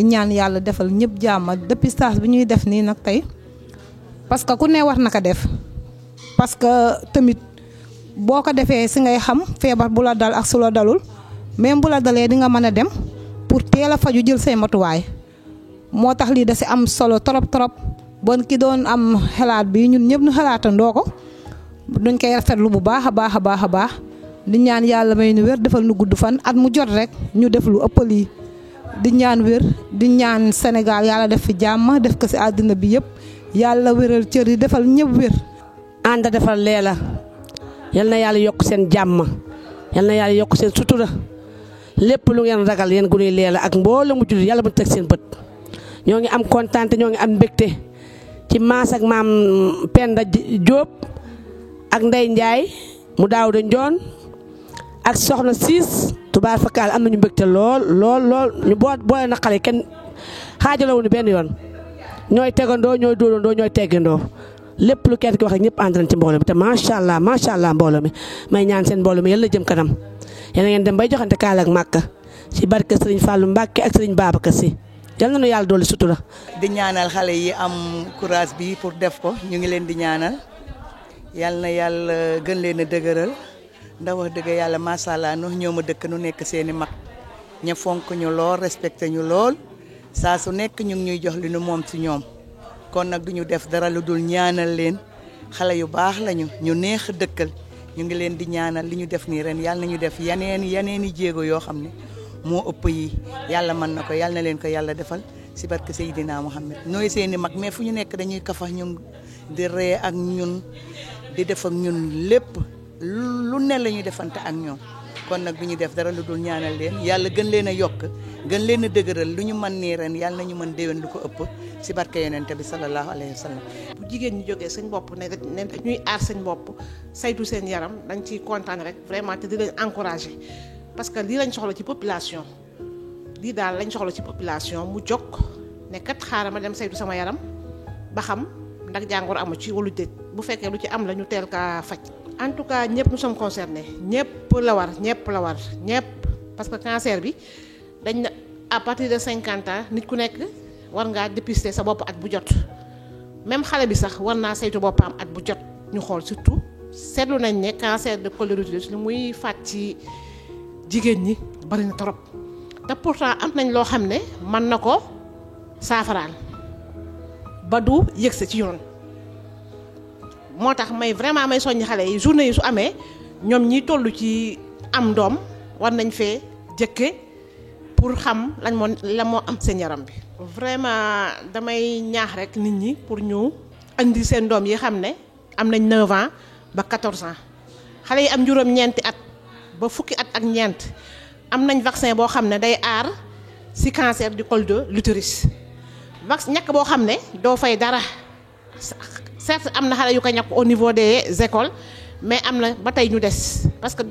di ñaan yàlla defal ñëpp jàmm dépistage bi ñuy def nii nag tey parce que ku ne war na ko def parce que tamit boo ko defee si ngay xam feebar bu la dal ak su la dalul même bu la dalee di nga mën a dem pour teel a faju jël say matuwaay moo tax lii da si am solo trop bon ki doon am xalaat bi ñun ñëpp ñu xalaatandoo ko duñ koy rafetlu bu baax a baax di ñaan yàlla may nu wér defal nu gudd fan at mu jot rek ñu def lu ëpp lii di ñaan wér di ñaan Sénégal yàlla def fi jàmm def ko si àddina bi yëpp yàlla wéral cër yi defal ñëpp wér. ànd defal Leela yal na yàlla yokk seen jàmm yal na yàlla yokk seen sutura lépp lu ngeen ragal yéen gune Leela ak mbooloo mu jullit yàlla mu teg seen bët ñoo ngi am kontaan te ñoo ngi am mbégte ci maas ak maam Penda Diop ak Ndey Njaay mu daaw de Njoon ak soxna Siis tubaar fakkaal am nañu mbégte lool ñu boole na xale kenn xaajalawuñu benn yoon ñooy tegandoo ñooy dóorandoo ñooy teggandoo lépp lu kenn ki wax rek ñëpp ànd nañ ci mbooloo mi te macha allah mbooloo mi may ñaan seen mbooloo mi yàlla jëm kanam yéen ngeen dem bay joxante kaala ak Màkka ci barke Serigne Fallou Mbacke ak Serigne Babacar Sy yal na nu yàlla dolli sutura. di ñaanal xale yi am courage bi pour def ko ñu ngi leen di ñaanal yal na yàlla gën leen a dëgëral ndax wax dëgg yàlla macha allah ñoo ma dëkk nu nekk seeni mag ña fonk ñu lool respecté ñu lool saa su nekk ñu ngi ñuy jox li nu moom ci ñoom kon nag du ñu def dara lu dul ñaanal leen xale yu baax lañu ñu neex a dëkkal ñu ngi leen di ñaanal li ñu def nii ren yàlla na ñu def yeneeni jéego yoo xam ne moo ëpp yi yàlla mën na ko yàlla na leen ko yàlla defal si barke Seydina Muhammad nooy seeni mag mais fu ñu nekk dañuy kafax ñun di ree ak ñun di def ak ñun lépp lu ne la ñuy defante ak ñoom kon nag du ñu def dara lu dul ñaanal leen yàlla gën leen a yokk gën leen a dëgëral lu ñu mën nii ren yàlla na ñu mën déwén lu ko ëpp si barke yonente bi sallallahu alayhi wa sallam. bu jigéen ñi jógee seen bopp ne ñuy aar seen bopp saytu seen yaram dañ ciy kontaan rek vraiment te di leen encourager parce que lii lañ soxla ci population lii daal lañ soxla ci population mu jóg ne kat xaaral ma dem saytu sama yaram ba xam ndax jàngoro amu ci wala déet bu fekkee lu ci am la ñu teel kaa faj. en tout cas ñëpp nous sommes concernés ñëpp la war ñëpp parce que cancer bi dañ na à partir de 50 ans nit ku nekk war ngaa dépister sa bopp at bu jot même xale bi sax war naa saytu boppam at bu jot ñu xool surtout seetlu nañ ne cancer de col de l'utérus li muy faat ci jigéen ñi bari na trop te pourtant am nañ loo xam ne mën na ko saafaraal ba du yëgse ci yoon. moo tax may vraiment may soññ xale yi journée yi su amee ñoom ñi toll ci am doom war nañ fee jëkke pour xam la moo am seen yaram bi. vraiment damay ñaax rek nit ñi pour ñu andi seen doom yi xam ne am nañ 9 ans ba 14 ans xale yi am juróom-ñeenti at ba fukki at ak ñeent am nañ vaccin boo xam ne day aar ci cancer du col de l'utérus ñàkk boo xam ne doo fay dara. certes am na xale yu ko ñàkk au niveau des écoles mais am na ba tey ñu des parce que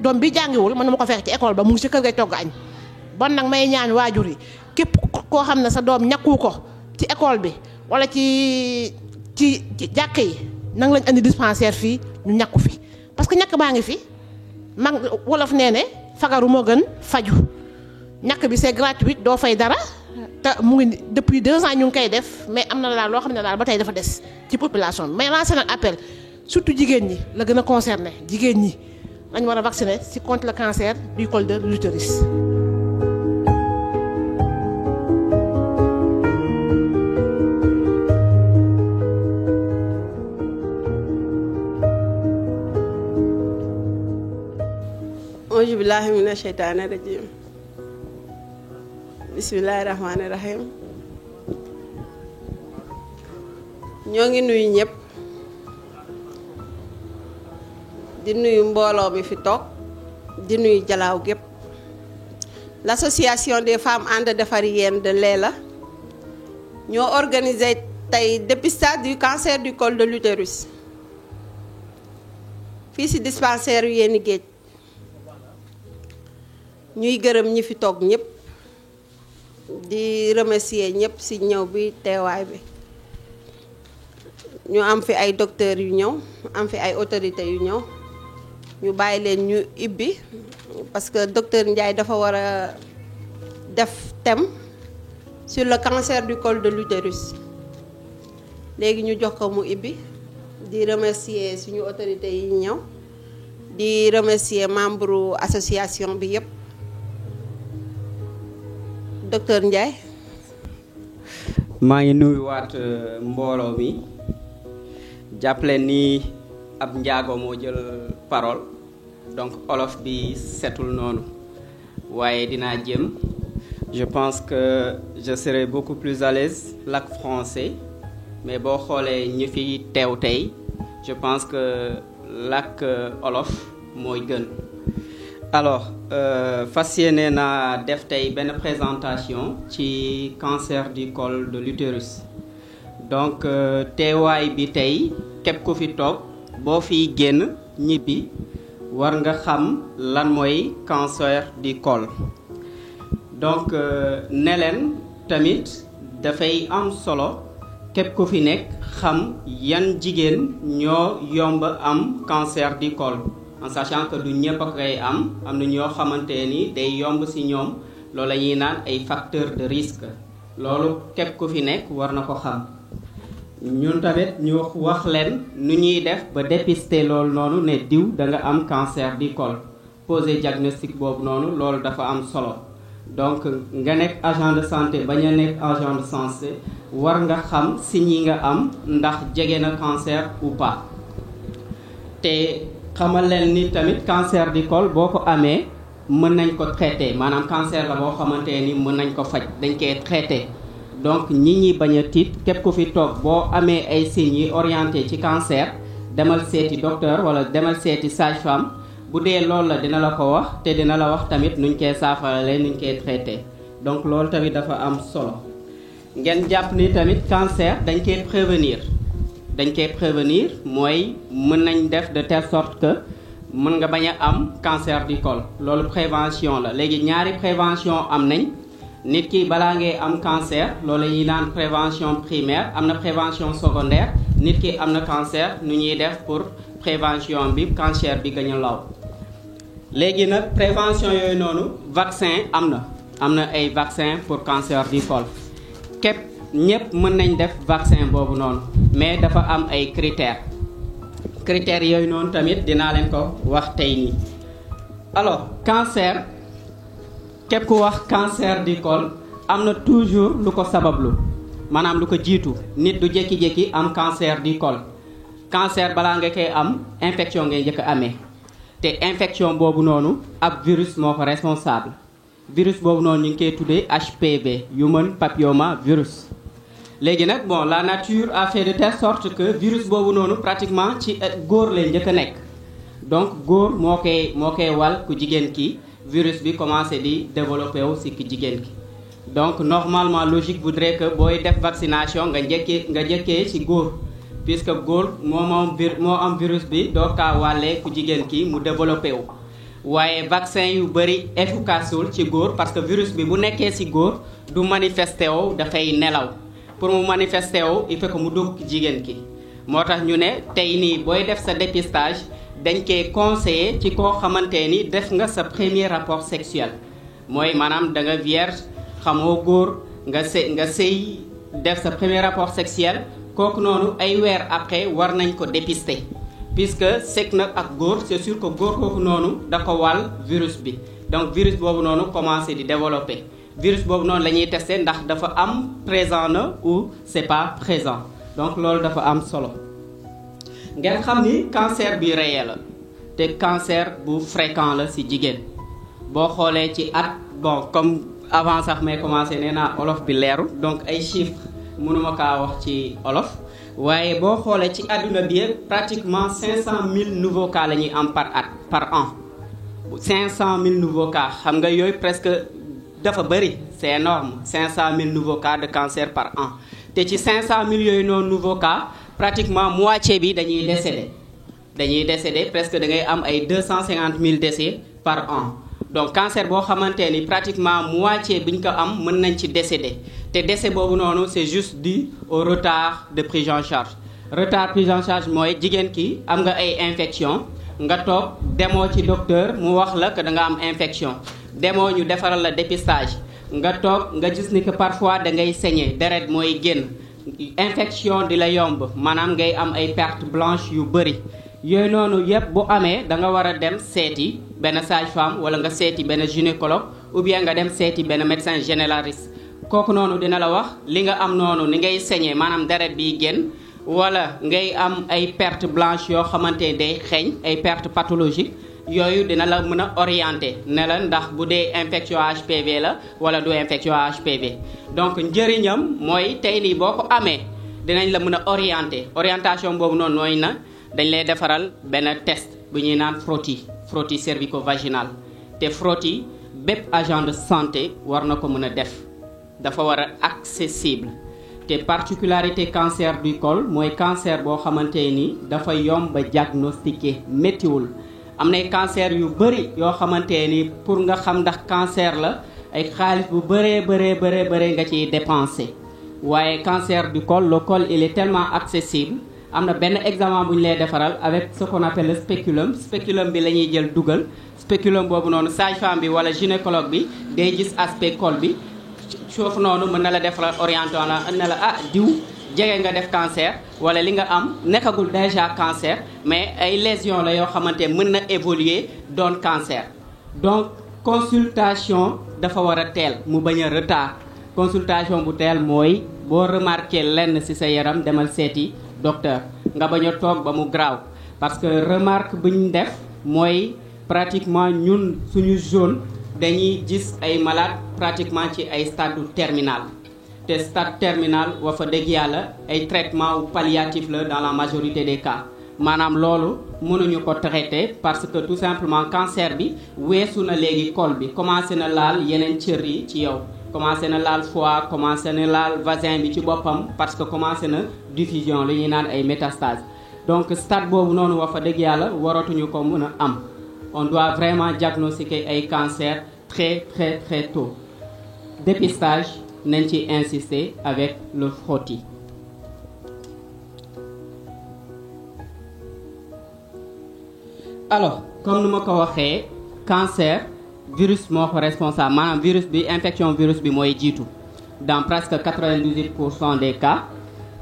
doom bi jàngiwul mën na ma ko fekk ci école ba mu ngi ci kër gay togg añ bon nag may ñaan waajur yi képp koo xam ne sa doom ñàkku ko ci école bi wala ci jàkk yi nang lañ andi dispensaire fii ñu ñàkku fi parce que ñàkk baa ngi fi mag wolof nee ne fagaru moo gën faju ñàkk bi c'est gratuit doo fay dara te mu ngi depuis 2 ans ñu ngi koy def mais am na daal loo xam ne daal ba tey dafa des ci population bi mais lancé na appel surtout jigéen ñi la gën a concerné jigéen ñi lañ war a vacciner ci contre le cancer du col de l'utérus. auzu billaahi mina sheytaani rajiim bismillaahi rahmaani rahiim ñoo ngi nuyu ñëpp di nuyu mbooloo mi fi toog di nuyu jalaaw gépp l'association des femmes ànd defar yéen de Leela ñoo organisé tey dépistage du cancer du col de l'utérus fii ci dispensaire yu Yéni Géej ñuy gërëm ñi fi toog ñëpp di remercier ñëpp ci ñëw bi teewaay bi ñu am fi ay docteurs yu ñëw am fi ay autorités yu ñëw ñu bàyyi leen ñu ibbi parce que docteur Ndiaye dafa war a def thème sur le cancer du col de l'utérus léegi ñu jox ko mu ibbi di remercier suñu autorités yi ñëw di remercier membre association bi yëpp docteur Ndiaye. maa ngi nuyuwaat mbooloo mi jàppale ni ab njaago moo jël parole donc olof bi setul noonu waaye dinaa jëm je pense que je serai beaucoup plus à l'aise làkk français mais boo xoolee ñi fi teew tey je pense que làkk olof mooy gën alors fas yéene naa def tey benn présentation ci cancer du col de l'utérus donc teewaay bi tey képp ku fi toog boo fiy génn ñibbi war nga xam lan mooy cancer du col donc ne leen tamit dafay am solo képp ku fi nekk xam yan jigéen ñoo yomb am cancer du col en sachant que du ñëpp a koy am na ñoo xamante ni day yomb ci ñoom loolu la ñuy naan ay facteurs de risque loolu képp ku fi nekk war na ko xam ñun tamit ñu wax leen nu ñuy def ba dépister loolu noonu ne diw da nga am cancer du col poser diagnostic boobu noonu loolu dafa am solo donc nga nekk agent de santé bañ a nekk agent de santé war nga xam signes yi nga am ndax jege na cancer ou pas te xamal leen ni tamit cancer du col boo ko amee mën nañ ko traité maanaam cancer la boo xamante ni mën nañ ko faj dañ koy traité donc ñi bañ a tiit képp ku fi toog boo amee ay signes yi orienté ci cancer demal seeti docteur wala demal seeti sage-femme bu dee loolu la dina la ko wax te dina la wax tamit nuñ koy saafaralee nuñ koy traité donc loolu tamit dafa am solo ngeen jàpp ni tamit cancer dañ koy prévenir mooy mën nañ def de telle sorte que mën nga bañ a am cancer du col loolu prévention la léegi ñaari prévention am nañ nit ki balaa ngay am cancer loolu ñuy naan prévention primaire am na prévention secondaire nit ki am na cancer nu ñuy def pour prévention bi cancer bi gën a law léegi nag prévention yooyu noonu vaccin am na ay vaccin pour cancer du col képp ñëpp mën nañ def vaccin boobu noonu mais dafa am ay critères yooyu noonu tamit dinaa leen ko wax tey nii alors cancer képp ku wax cancer du col am na toujours lu ko sabablu maanaam lu ko jiitu nit du jékki-jékki am cancer du col cancer balaa nga koy am infection ngay njëkk a amee te infection boobu noonu ab virus moo ko responsable virus boobu noonu ñu ngi koy tuddee HPV human papilloma virus léegi nag bon la nature a fait de telle sorte que virus boobu noonu pratiquement ci góor lay njëkk a nekk donc góor moo koy wal ku jigéen ki virus bi commencé di développé wu si ki jigéen ki donc normalement logique voudrait que booy def vaccination nga njëkkee ci góor puisque góor moo am virus bi doo kaa wàllee ku jigéen ki mu développé wu waaye vaccin yu bëri efficace wul ci góor parce que virus bi bu nekkee ci góor du manifesté wu dafay nelaw pour mu manifesté wu il faut que mu dugg jigéen ki moo tax ñu ne tey nii booy def sa dépistage dañ koy conseillé ci koo xamante ni def nga sa premier rapport sexuel mooy maanaam da nga vierge xamoo góor nga sëy def sa premier rapport sexuel kooku noonu ay weer après war nañ ko dépister puisque sëy na ak góor c'est sûr que góor kooku noonu da ko wàll virus bi donc virus boobu noonu commencé di développer virus boobu noonu la ñuy testé ndax dafa am présent na ou c'est pas présent donc loolu dafa am solo ngeen xam ni cancer bi réel la te cancer bu fréquent la ci jigéen boo xoolee ci at bon comme avant sax may commencé nee naa olof bi leerul donc ay chiffres mënuma kaa wax ci olof waaye boo xoolee ci àdduna bi pratiquement 500 000 nouveaux cas la ñuy am par an 500 000 nouveaux cas xam nga yooyu presque dafa bëri c'est énorme 500 000 nouveaux cas de cancer par an te ci 500 000 yooyu noonu nouveaux cas pratiquement moitié bi dañuy décédé presque da ngay am ay 250 000 décès par an donc cancer boo xamante ni pratiquement moitié bi ñu ko am mën nañ ci décédé te décès boobu noonu c'est juste dû au retard de prise en charge retard prise en charge mooy jigéen ki am nga ay infection nga toog demoo ci docteur mu wax la que da nga am infection demoo ñu defaral la dépistage nga toog nga gis ni que parfois da ngay saigner deret mooy génn infection di la yomb maanaam ngay am ay perte blanche yu bëri yooyu noonu yëpp bu amee da nga war a dem seeti benn sage-femme wala nga seeti benn gynécologue ou bien nga dem seeti benn médecin généraliste kooku noonu dina la wax li nga am noonu ni ngay saigner maanaam deret bi génn wala ngay am ay perte blanche yoo xamante ne day xeeñ ay perte pathologique yooyu dina la mën a orienter ne la ndax bu dee infection HPV la wala du infection HPV donc njëriñam mooy tey nii boo ko amee dinañ la mën a orienter orientation boobu noonu nooy na dañ lay defaral benn test bu ñuy naan frottis cervico-vaginal te frottis bépp agent de santé war na ko mën a def dafa war a accessible te particularité cancer du col mooy cancer boo xamante ni dafa yomb ba diagnostiqué méttiwul am nay cancer yu bëri yoo xamante ni pour nga xam ndax cancer la ay xaalis bu bëree nga ciy dépensé waaye cancer du col le col il est tellement accessible am na benn examen bu ñu lay defaral avec ce qu'on appelle le spéculum bi la ñuy jël dugal spéculum boobu noonu sage-femme bi wala gynécologue bi day gis aspect col bi foofu noonu mën na la defaral orientation la ne la ah diw jege nga def cancer wala li nga am nekkagul déjà cancer mais ay lésions la yoo xamante mën na évoluer doon cancer donc consultation dafa war a teel mu bañ a retard consultation bu teel mooy boo remarqué lenn ci sa yaram demal seeti docteur nga bañ a toog ba mu graaw parce que remarque bu ñu def mooy pratiquement ñun suñu zone dañuy gis ay malade pratiquement ci ay stade terminal te stade terminal wa fa dëgg yàlla ay traitement palliatif la dans la majorité des cas maanaam loolu mënuñu ko traiter parce que tout simplement cancer bi weesu na léegi col bi commencé na laal yeneen cër yi ci yow commencé na laal foie commencé na laal vaccin bi ci boppam parce que commencé na diffusion li ñuy naan ay métastases donc stade boobu noonu wa fa dëgg yàlla waratuñu ko mën a am on doit vraiment diagnostiquer ay cancer très tôt dépistage nañ ci insister avec le frottis. alors comme nu ma ko waxee cancer virus moo ko responsable maanaam virus bi infection virus bi mooy jiitu dans presque 98% des cas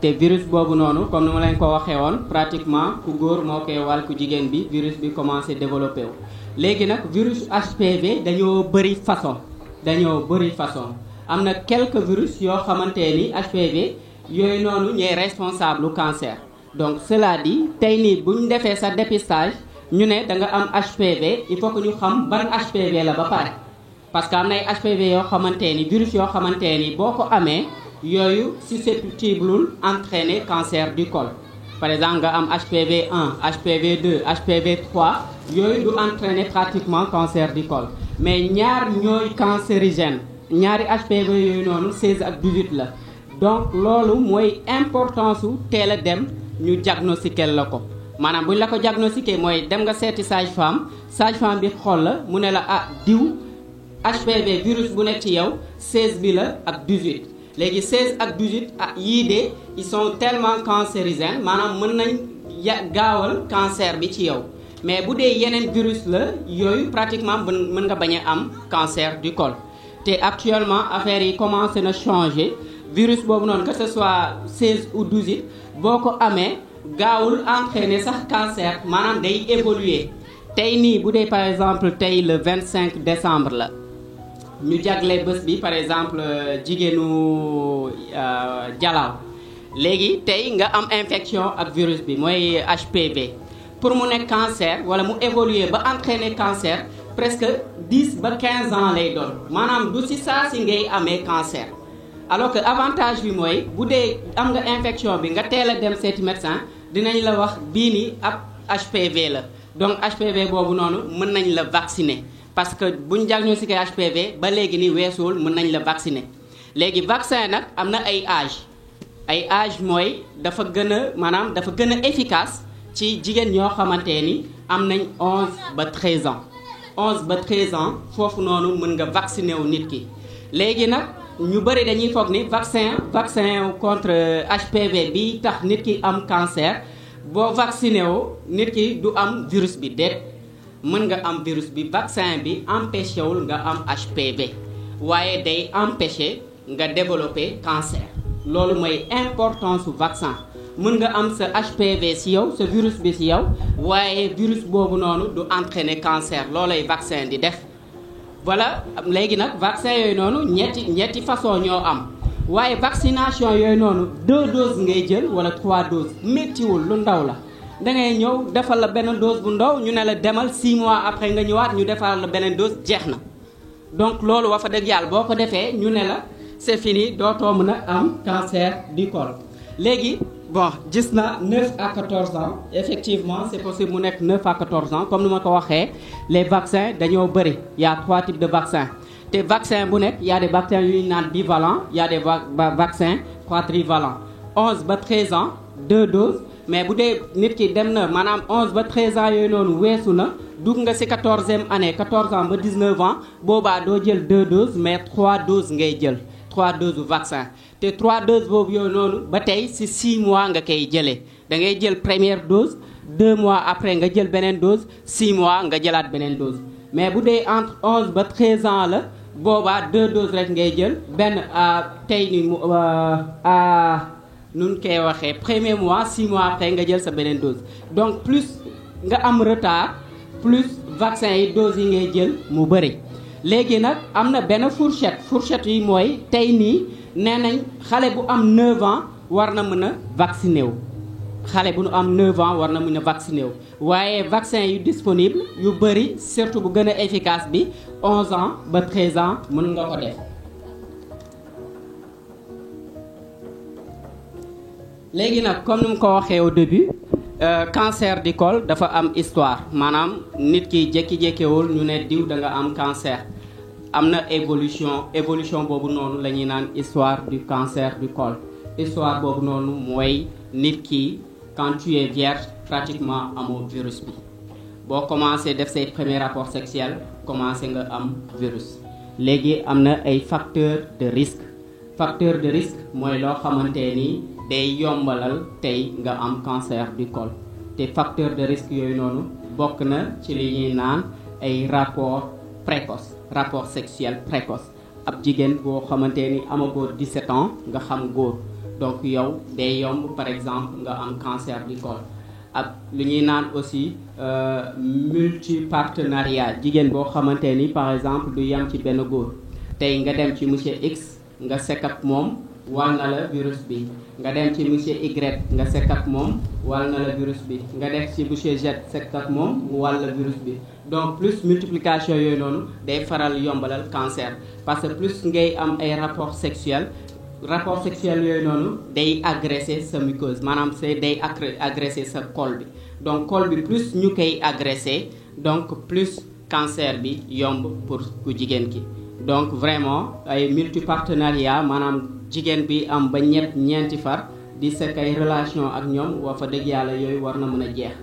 te virus boobu noonu comme ni ma leen ko waxee woon pratiquement ku góor moo koy wàll ku jigéen bi virus bi commencé développé wu. léegi nag virus HPV dañoo bëri façon am na quelques virus yoo xamante ni HPV yooyu noonu ñooy responsable lu cancer donc cela dit tey nii bu ñu defee sa dépistage ñu ne da nga am HPV il faut que ñu xam ban HPV la ba pare parce que am na ay HPV yoo xamante ni virus yoo xamante ni boo ko amee yooyu susceptible entraîner cancer du col par exemple nga am HPV 1 HPV 2 HPV 3 yooyu du entraîner pratiquement cancer du col mais ñaar ñooy cancérigène ñaari HPV yooyu noonu 16 ak 18 la donc loolu mooy importance su teel a dem ñu diagnostiquer la ko maanaam bu ñu la ko diagnostiquer mooy dem nga seeti sage-femme bi xool la mu ne la ah diw HPV virus bu nekk ci yow 16 bi la ak 18 léegi 16 ak 18 ah yii de ils sont tellement cancérigènes maanaam mën nañ gaawal cancer bi ci yow mais bu dee yeneen virus la yooyu pratiquement mën nga bañ a am cancer du col te actuellement affaire yi commencé na changer virus boobu noonu que ce soit 16 ou 18 boo ko amee gaawul entraîner sax cancer maanaam day évoluer tey nii bu dee par exemple tey le 25 décembre la ñu jagle bés bi par exemple jigéenu jalaaw léegi tey nga am infection ak virus bi mooy HPV pour mu nekk cancer wala mu évoluer ba entraîner cancer presque 10 ba 15 ans lay doon maanaam du ci saa si ngay amee cancer alors que avantage bi mooy bu dee am nga infection bi nga teel a dem seeti médecin dinañ la wax bii ni ab HPV la donc HPV boobu noonu mën nañ la vacciner parce que buñ diagnostiqué HPV ba léegi ni weesuwul mën nañ la vacciner léegi vaccin nag am na ay âge mooy dafa gën a efficace ci jigéen ñoo xamante ni am nañ 11 ba 13 ans 11 ba 13 ans foofu noonu mën nga vacciner wu nit ki léegi nag ñu bëri dañuy foog ni vaccin contre HPV bi tax nit ki am cancer boo vacciné woo nit ki du am virus bi déet mën nga am virus bi vaccin bi empêché wul nga am HPV waaye day empêcher nga développer cancer loolu mooy importance su vaccin mën nga am sa HPV ci yow sa virus bi ci yow waaye virus boobu noonu du entraîner cancer loolay vaccin di def voilà léegi nag vaccin yooyu noonu ñetti façon ñoo am waaye vaccination yooyu noonu 2 doses ngay jël wala 3 doses méttiwul lu ndaw la da ngay ñëw defal la benn dose bu ndaw ñu ne la demal 6 mois après nga ñëwaat ñu defal la beneen dose jeex na donc loolu wax fa dëgg yàlla boo ko defee ñu ne la c'est fini dootoo mën a am cancer du col léegi bon gis na 9 à 14 ans effectivement c'est possible mu nekk 9 à 14 ans comme ni ma ko waxee les vaccins dañoo bëri y a 3 types de vaccins te vaccin bu nekk y a des vaccins yu ñu naan bivalents y a des vaccins quadrivalents 11 ba 13 ans 2 doses mais bu dee nit ki dem na maanaam 11 ba 13 ans yooyu noonu weesu na dugg nga ci 14e année 14 ans ba 19 ans boobaa doo jël 2 doses mais 3 doses ngay jël 3 doses du vaccin te 3 doses boobu yooyu noonu ba tey ci 6 mois nga koy jëlee da ngay jël première dose 2 mois après nga jël beneen dose 6 mois nga jëlaat beneen dose mais bu dee entre 11 ba 13 ans la boobaa 2 doses rek ngay jël benn tey ni nun koy waxee premier mois 6 mois après nga jël sa beneen dose donc plus nga am retard plus vaccin yi doses yi ngay jël mu bëri léegi nag am na benn fourchette yi mooy tey nii nee nañ xale bu am 9 ans war na mën a vacciné wu xale bu nu am 9 ans war na mën a vacciné wu waaye vaccin yu disponible yu bëri surtout bu gën a efficace bi 11 ans ba 13 ans mën nga ko def léegi nag comme ni mu ko waxee au début cancer du col dafa am histoire maanaam nit ki jékki-jékkiwul ñu ne diw da nga am cancer am na évolution boobu noonu la ñuy naan histoire du cancer du col histoire boobu noonu mooy nit ki quand tu es vierge pratiquement amoo virus bi boo commencé def say premier rapport sexuel commencé nga am virus léegi am na ay facteurs de risque mooy loo xamante ni day yombalal tey nga am cancer du col te facteur de risque yooyu noonu bokk na ci li ñuy naan ay rapport sexuel précoce ab jigéen boo xamante ni amagoo 17 ans nga xam góor donc yow day yomb par exemple nga am cancer du col ak li ñuy naan aussi multipartenariat jigéen boo xamante ni par exemple du yam ci benn góor tey nga dem ci monsieur X nga sekk ak moom wal na la virus bi nga dem ci monsieur Y nga sekk ak moom wal na la virus bi nga def ci monsieur Z sekk ak moom mu wal la virus bi donc plus multiplication yooyu noonu day faral yombalal cancer parce que plus ngay am ay rapport sexuel yooyu noonu day agresser sa muqueuse maanaam c'est day agresser sa col bi donc col bi plus ñu koy agresser donc plus cancer bi yomb pour ku jigéen ki donc vraiment ay multipartenariat maanaam jigéen bi am ba ñeenti far di sekk ay relation ak ñoom wa fa dëgg yàlla yooyu war na mën a jeex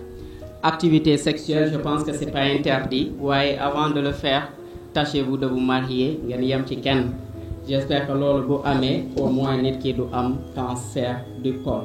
activité sexuelle je pense que c'est pas interdit waaye avant de le faire tâchez-vous de vous marier ngeen yem ci kenn j'espère que loolu bu amee au moins nit ki du am cancer du col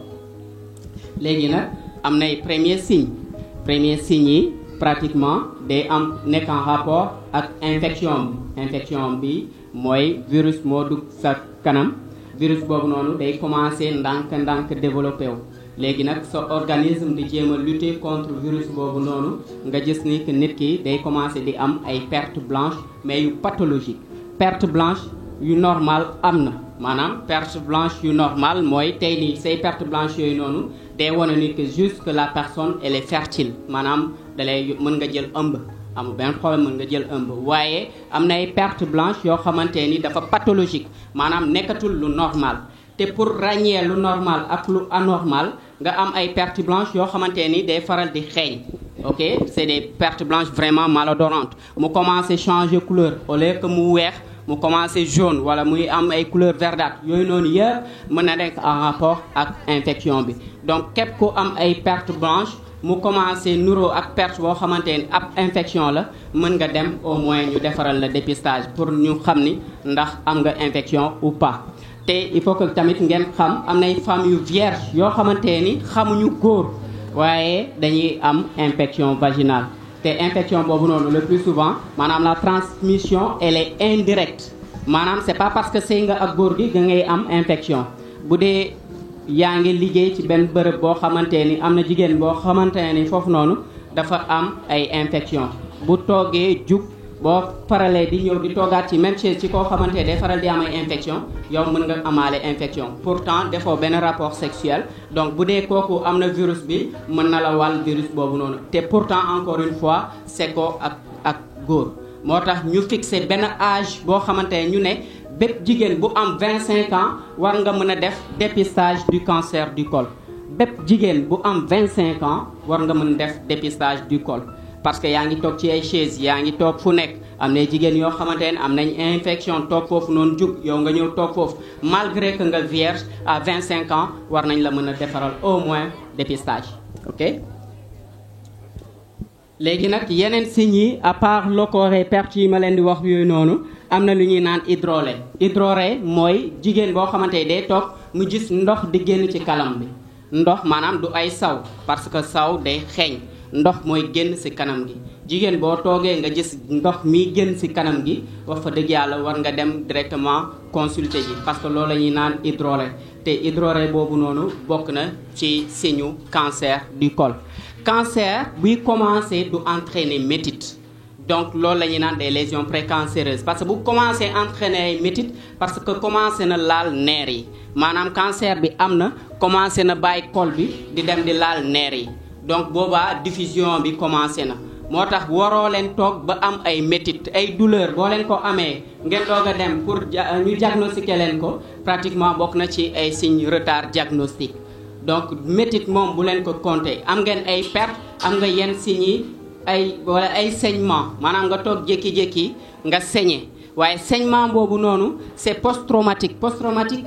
léegi nag am nay premiers signes yi pratiquement day am nekk en rapport ak infection bi mooy virus moo dugg sa kanam virus boobu noonu day commencer ndànk développé wu léegi nag sa organisme di jéem a lutter contre virus boobu noonu nga gis ni que nit ki day commencer di am ay perte blanche mais yu pathologique perte blanche yu normal am na maanaam perte blanche yu normal mooy tey nii say perte blanche yooyu noonu day wane ni que juste que la personne elle est fertile maanaam dalay mën nga jël ëmb amul benn problème mën nga jël ëmb waaye am na ay perte blanche yoo xamante ni dafa pathologique maanaam nekkatul lu normal te pour ràññee lu normal ak lu anormal nga am ay perte blanche yoo xamante ni day faral di xeeñ ok c'est des pertes blanches vraiment malodorantes mu commencé changer couleur au lieu que mu weex mu commencé jaune wala muy am ay couleur verdâtre yooyu noonu yëpp mën na nekk en rapport ak infection bi donc képp ku am ay perte blanche mu commencé nuroo ak perte boo xamante ni ab infection la mën nga dem au moins ñu defaral la dépistage pour ñu xam ni ndax am nga infection ou pas te il faut que tamit ngeen xam am nay femmes yu vierge yoo xamante ni xamuñu góor waaye dañuy am infection vaginale te infection boobu noonu le plus souvent maanaam la transmission elle est indirecte maanaam c'est pas parce que sëy nga ak góor gi nga ngay am infection. bu dee yaa ngi liggéey ci benn bërëb boo xamante ni am na jigéen boo xamante ni foofu noonu dafa am ay infection bu toogee jug boo faralee di ñëw di toogaat ci même chaise ci koo xamante day faral di am ay infection yow mën nga amaale infection pourtant defoo benn rapport sexuel donc bu dee kooku am na virus bi mën na la wàll virus boobu noonu te pourtant encore une fois c'est ko ak góor moo tax ñu fixé benn âge boo xamante ne ñu ne bépp jigéen bu am 25 ans war nga mën a def dépistage du cancer du col bépp jigéen bu am 25 ans war nga mën a def dépistage du col parce que yaa ngi toog ci ay chaise yaa ngi toog fu nekk am na jigéen yoo xamante ne am nañ infection toog foofu noonu jug yow nga ñëw toog foofu malgré que nga vierge à 25 ans war nañ la mën a defaral au moins dépistage ok. léegi nag yeneen signes yi à part leucorrhée perte yi ma leen di wax yooyu noonu am na lu ñuy naan hydrorrhée. hydrorrhée mooy jigéen boo xamante ne day toog mu gis ndox di génn ci kanam bi ndox maanaam du ay saw parce que saw day xeeñ ndox mooy génn ci kanam gi jigéen boo toogee nga gis ndox mi génn ci kanam gi wax fa dëgg yàlla war nga dem directement consulter ji parce que loolu la ñuy naan hydrorrhée te hydrorrhée boobu noonu bokk na ci signe cancer du col. cancer buy commencer du entraîner métit donc loolu la ñuy naan des lésions précancéreuses parce que bu commencer entraîner ay métit parce que commencé na laal neer yi maanaam cancer bi am na commencé na bàyyi col bi di dem di laal neer yi donc boobaa diffusion bi commencé na moo tax waroo leen toog ba am ay métit ay douleur boo leen ko amee ngeen doog a dem pour ñu diagnostiquer leen ko pratiquement bokk na ci ay signes retard diagnostic donc métit moom bu leen ko compter am ngeen ay perte am nga yenn signes yi ay wala ay saignement maanaam nga toog jékki-jékki nga saigner waaye saignement boobu noonu c'est post-traumatique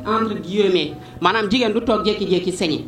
entre guillemets maanaam jigéen du toog jékki-jékki saigner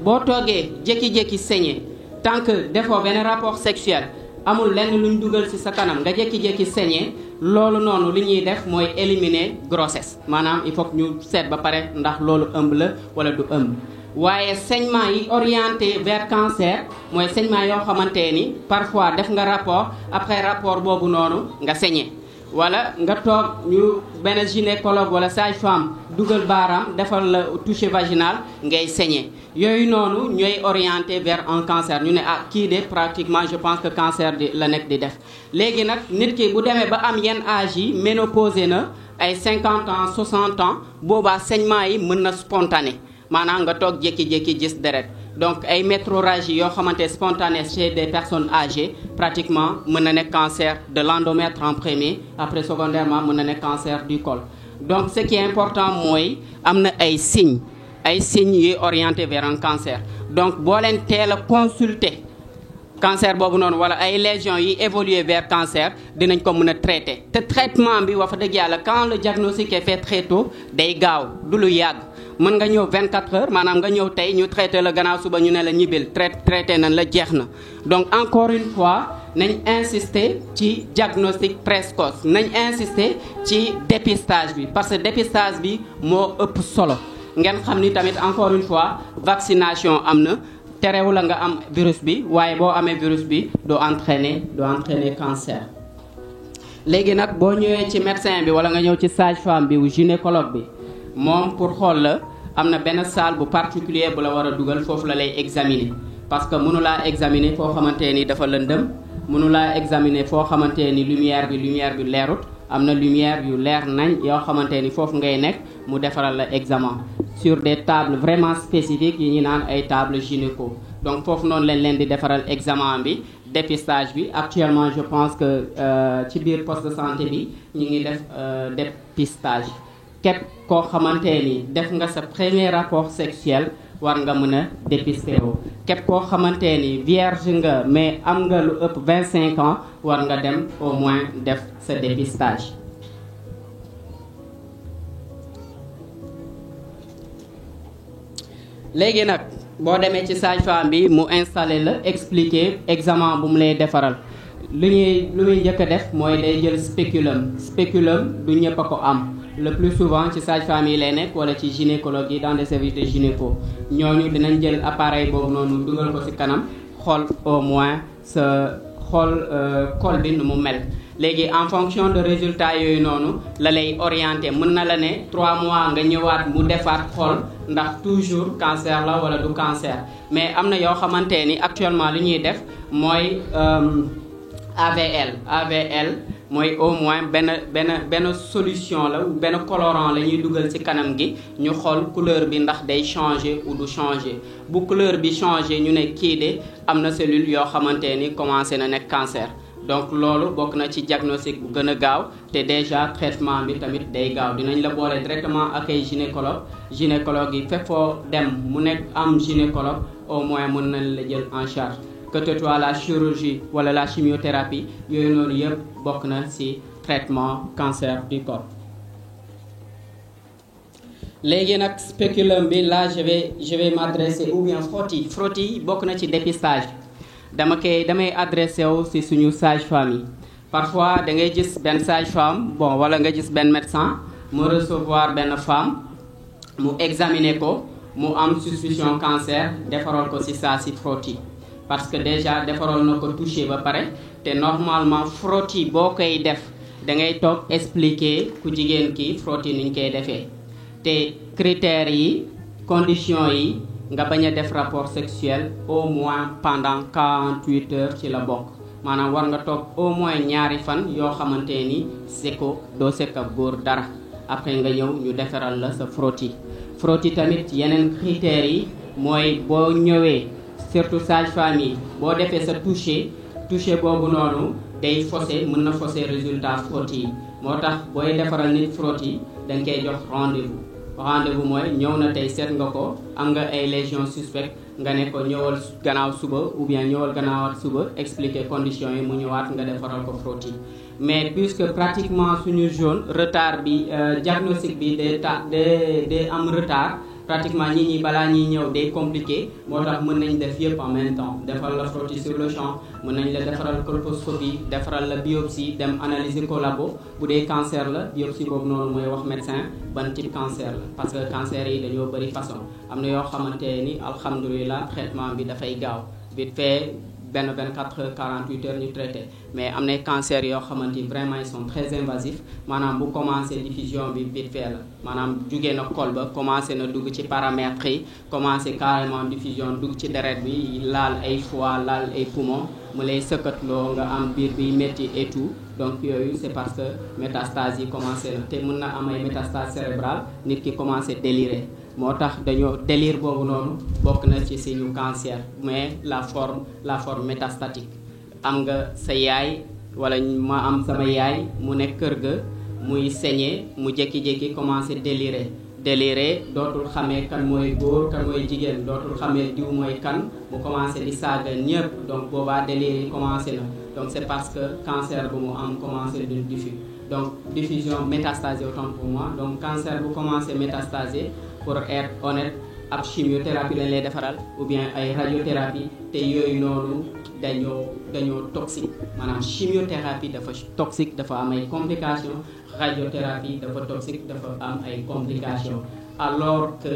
boo toogee jékki-jékki saigner tant que defoo benn rapport sexuel amul lenn luñ dugal ci sa kanam nga jékki-jékki saigner loolu noonu li ñuy def mooy éliminer grossesse maanaam il faut que ñu seet ba pare ndax loolu ëmb la wala du ëmb. waaye saignement yi orienté vers cancer mooy saignement yoo xamante ni parfois def nga rapport après rapport boobu noonu nga saigner wala nga toog ñu benn gynécologue wala sage-femme dugal baaraam defal la toucher vaginal ngay saigner yooyu noonu ñooy orienté vers un cancer ñu ne ah kii de pratiquement je pense que cancer di la nekk di def. léegi nag nit ki bu demee ba am yenn âge yi ménopausé na ay 50 ans 60 ans boobaa saignement yi mën na spontané. maanaam nga toog jékki-jékki gis deret donc ay métrorragie yoo xamante spontané chez des personnes âgées pratiquement mën na nekk cancer de l'endomètre en premier après secondairement mën na nekk cancer du col. donc ce qui est important mooy am na ay signes yuy orienté vers un cancer donc boo leen teel a consulter cancer boobu noonu wala ay lésions yi évoluer vers cancer dinañ ko mën a traiter te traitement bi wax dëgg yàlla quand le diagnostic est fait très tôt day gaaw du lu yàgg. mën nga ñëw 24 heures maanaam nga ñëw tey ñu traité la gannaaw suba ñu ne la ñibbil traité nañ la jeex na donc encore une fois nañ insister ci diagnostic précoce nañ insister ci dépistage bi parce que dépistage bi moo ëpp solo ngeen xam ni tamit encore une fois vaccination am na terewu la nga am virus bi waaye boo amee virus bi doo entraîner cancer. léegi nag boo ñëwee ci médecin bi wala nga ñëw ci sage-femme bi ou gynécologue bi. moom pour xool la am na benn salle bu particulier bu la war a dugal foofu la lay examiner parce que mënu laa examiner foo xamante ni dafa lëndëm mënu laa examiner foo xamante ni lumière bi leerut am na lumière yu leer nañ yoo xamante ni foofu ngay nekk mu defaral la examen sur des tables vraiment spécifiques yi ñu naan ay tables gynéco donc foofu noonu leen di defaral examen bi dépistage bi actuellement je pense que ci biir poste de santé bi ñu ngi def dépistage. képp koo xamante ni def nga sa premier rapport sexuel war nga mën a dépister wu képp koo xamante ni vierge nga mais am nga lu ëpp 25 ans war nga dem au moins def sa dépistage. léegi nag boo demee ci sage-femme bi mu installé la expliquer examen bu mu lay defaral lu muy njëkk a def mooy day jël spéculum du ñëpp a ko am. le plus souvent ci sage-femme yi lay nekk wala ci gynécologue yi dans des services de gynéco ñooñu dinañ jël appareil boobu noonu dugal ko ci kanam xool au moins sa xool col bi nu mu mel léegi en fonction de résultat yooyu noonu la lay orienté mën na la ne 3 mois nga ñëwaat mu defaat xool ndax toujours cancer la wala du cancer mais am na yoo xamante ni actuellement li ñuy def mooy AVL mooy au moins benn solution la benn colorant la ñuy dugal ci kanam gi ñu xool couleur bi ndax day changer ou du changer bu couleur bi changer ñu ne kii de am na cellule yoo xamante ni commencé na nekk cancer donc loolu bokk na ci diagnostic bu gën a gaaw te déjà traitement bi tamit day gaaw dinañ la boole directement ak ay gynécologue yi fépp foo dem mu nekk am gynécologue au moins mën nañ la jël en charge que ce soit la chirurgie wala la chimiothérapie yooyu noonu yëpp bokk na ci traitement cancer du corps. léegi nag spéculum bi là je vais m'adresser ou bien frottis bokk na ci dépistage damay adressé wu ci suñu sage-femme yi parfois da ngay gis benn sage-femme bon wala nga gis benn médecin mu recevoir benn femme mu examiner ko mu am suspicion cancer defaral ko ci saa ci frottis parce que déjà defaral na ko touché ba pare te normalement frottis boo koy def da ngay toog expliquer ku jigéen ki frottis ni ñu koy defee te critères yi conditions yi nga bañ a def rapport sexuel au moins pendant 48 heures ci la bokk maanaam war nga toog au moins ñaari fan yoo xamante ni seko doo sekk ak góor dara après nga ñëw ñu defaral la sa frottis tamit yeneen critères yi mooy boo ñëwee surtout sage-femme yi boo defee sa touché boobu noonu day faussé mën na faussé résultat frottis yi moo tax booy defaral nit frottis dañ koy jox rendez-vous mooy ñëw na tey seet nga ko am nga ay lésions suspectes nga ne ko ñëwal gannaaw suba ou bien ñëwal gannaaw suba expliquer conditions yi mu ñëwaat nga defaral ko frottis mais puisque pratiquement suñu zone retard bi diagnostic bi day am retard pratiquement ñi balaa ñuy ñëw day compliqué moo tax mën nañ def yëpp en même temps defal la frottis sur le champ mën nañ la defaral colposcopie defaral la biopsie dem analyser ko labo bu dee cancer la biopsie boobu noonu mooy wax médecin ban type cancer la parce que cancer yi dañoo bëri façon am na yoo xamante ni alhamdulilah traitement bi dafay gaaw vite fait benn 24 heures 48 heures ñu traité mais am na cancer yoo xamante ni vraiment ils sont très invasifs maanaam bu commencé diffusion bi vite fait la maanaam jugee na col ba commencé na dugg ci paramètres yi commencé carrément diffusion dugg ci deret bi laal ay foie laal ay poumon mu lay sëkkatloo nga am biir bi métti et tout donc yooyu c'est parce que métastase yi commencé na te mën na am ay métastase cérébrale nit ki commencé délirer moo tax dañoo délire boobu noonu bokk na ci suñu cancer mais la forme métastatique am nga sa yaay wala ma am sama yaay mu nekk kër ga muy saigner mu jékki-jékki commencé délirer dootul xamee kan mooy góor kan mooy jigéen dootul xamee diw mooy kan mu commencé di saaga ñëpp donc boobaa délire yi commencé na donc c'est parce que cancer bu mu am commencé de donc diffusion métastasée autant pour moi donc cancer bu commencé métastasé pour être honnête ab chimiothérapie lañ lay defaral ou bien ay radiothérapie te yooyu noonu dañoo toxique maanaam chimiothérapie dafa toxique dafa am ay complications radiothérapie dafa toxique dafa am ay complications alors que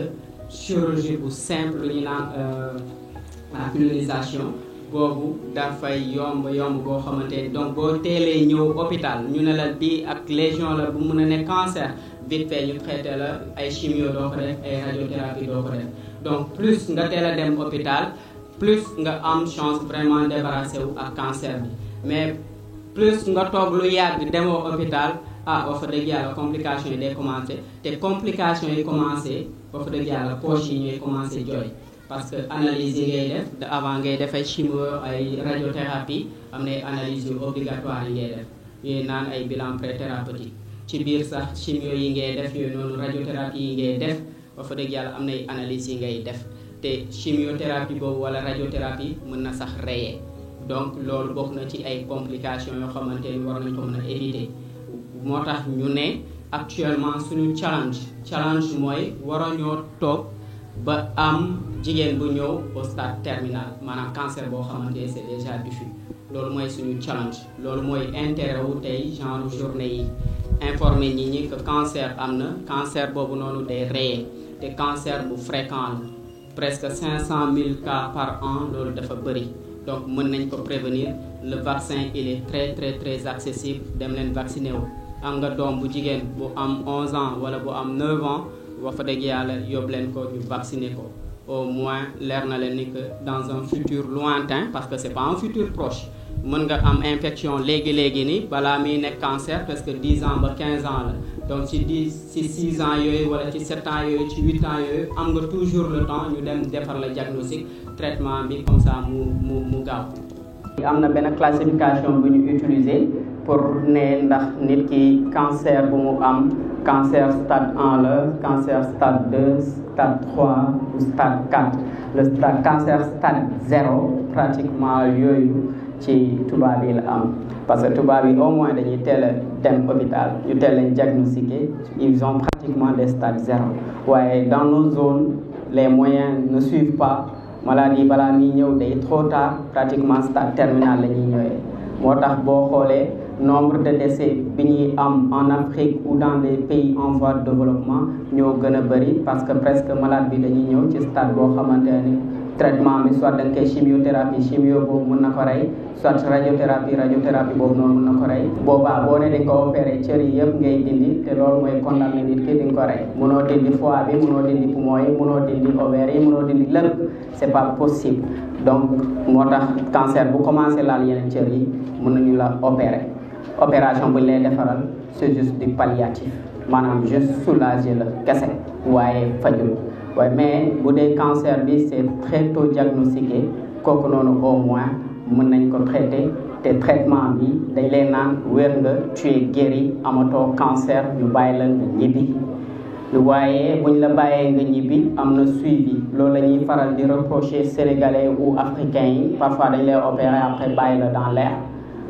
chirurgie bu simple lu ñu naan la colonisation boobu dafay yomb boo xamante donc boo teelee ñëw hôpital ñu ne la bii ak lésion la bu mun a nekk cancer vite fait ñu traité la ay chimio doo ko def ay radiothérapie doo ko def donc plus nga teel a dem hôpital plus nga am chance vraiment débarrasser wu ak cancer bi mais plus nga toog lu yàgg demoo hôpital wax dëgg yàlla complications yi day commencé te complications yi commencé wax dëgg yàlla poche yi ñooy commencé jooy parce que analyse yi ngay def avant ngay def ay chimio ay radiothérapie am na ay analyse yu obligatoire yi ngay def ñuy naan ay bilan pré-thérapeutique ci biir sax chimio yi ngay def yooyu noonu radiothérapie yi ngay def wax dëgg yàlla am na ay analyse yi ngay def te chimiothérapie boobu wala radiothérapie mën na sax reyee donc loolu bokk na ci ay complications yoo xamante ni war nañ ko mën a éviter moo tax ñu ne actuellement suñu challenge mooy waroñoo toog ba am jigéen bu ñëw au stade terminal maanaam cancer boo xamante c'est déjà diffus loolu mooy suñu challenge loolu mooy intérêt wu tey genre journée yi informer nit ñi que cancer am na cancer boobu noonu day reyee te cancer bu fréquent la presque 500 000 cas par an loolu dafa bëri donc mën nañ ko prévenir. Le vaccin il est très accessible dem leen vacciner wu am nga doom bu jigéen bu am 11 ans wala bu am 9 ans wax fa dëgg yàlla yóbbu leen ko ñu vacciner ko au moins leer na leen ni que dans un futur lointain parce que c'est pas un futur proche mën nga am infection léegi ni balaa muy nekk cancer parce que 10 ans ba 15 ans la donc ci 6 ans yooyu wala ci 7 ans yooyu ci 8 ans yooyu am nga toujours le temps ñu dem defar la diagnostic traitement bi comme ça mu gaaw. am na benn classification bu ñu utiliser pour ne ndax nit ki cancer bu mu am cancer stade 1 la cancer stade 2 stade 3 ou stade 4 le stade cancer stade 0 pratiquement yooyu ci tubaab yi la am parce que tubaab yi au moins dañuy teel a dem hôpital ñu teel leen diagnostiquer ils ont pratiquement des stades 0 waaye dans nos zones les moyens ne suivent pas maladie balaa muy ñëw day trop tard pratiquement stade terminal la ñuy ñëwee moo tax boo xoolee nombre de décès bi ñuy am en Afrique ou dans les pays en voie de développement ñoo gën a bëri parce que presque malade bi dañuy ñëw ci stade boo xamante ni traitement bi soit da nga koy chimio boobu mën na ko rey soit radiothérapie boobu noonu mën na ko rey boobaa boo ne dañ ko opéré cër yi yëpp ngay dindi te loolu mooy condamné nit ki di nga ko rey mënoo dindi foie bi mënoo dindi poumon yi mënoo dindi ovaire yi mënoo dindi lépp c'est pas possible donc moo tax cancer bu commencé laal yeneen cër yi mën nañu la opérer opération bu ñu lay defaral c'est juste du palliatif maanaam juste soulager la kese waaye fajul waaye mais bu dee cancer bi c'est très tôt diagnostiqué kooku noonu au moins mën nañ ko traiter te traitement bi dañ lay naan wér nga tu es guéri amatoo cancer ñu bàyyi la nga ñibbi waaye buñ la bàyyee nga ñibbi am na suivi loolu la ñuy faral di reprocher sénégalais ou africains yi parfois dañ lay opérer après bàyyi la dans l'air